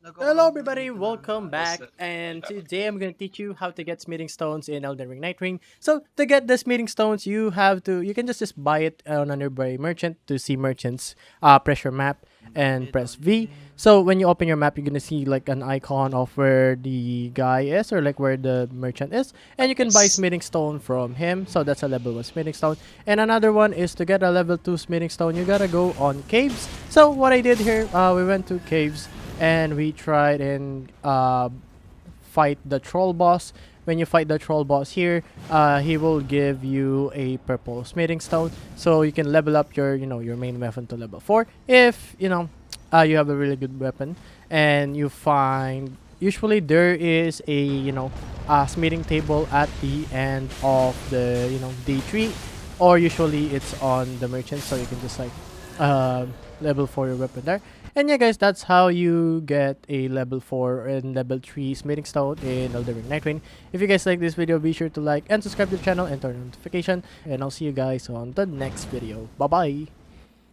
Hello everybody, welcome back, and today I'm going to teach you how to get smithing stones in Elden Ring Nightreign. So to get the smithing stones, you can just buy it on a nearby merchant. To see merchants, press your map and press V. So when you open your map, you're going to see like an icon of where the guy is, or like where the merchant is, and you can buy Yes. smithing stone from him. So that's a level 1 smithing stone. And another one is to get a level 2 smithing stone, you gotta go on caves. So what I did here, we went to caves and we tried and fight the troll boss. When you fight the troll boss here, he will give you a purple smithing stone, so you can level up your main weapon to level 4 if you have a really good weapon. And you find, usually there is a smithing table at the end of the day tree, or usually it's on the merchant, so you can just like uh, level 4 your weapon there. And yeah, guys, that's how you get a level 4 and level 3 smithing stone in Elden Ring Nightreign. If you guys like this video, be sure to like and subscribe to the channel and turn on notification. And I'll see you guys on the next video. Bye bye.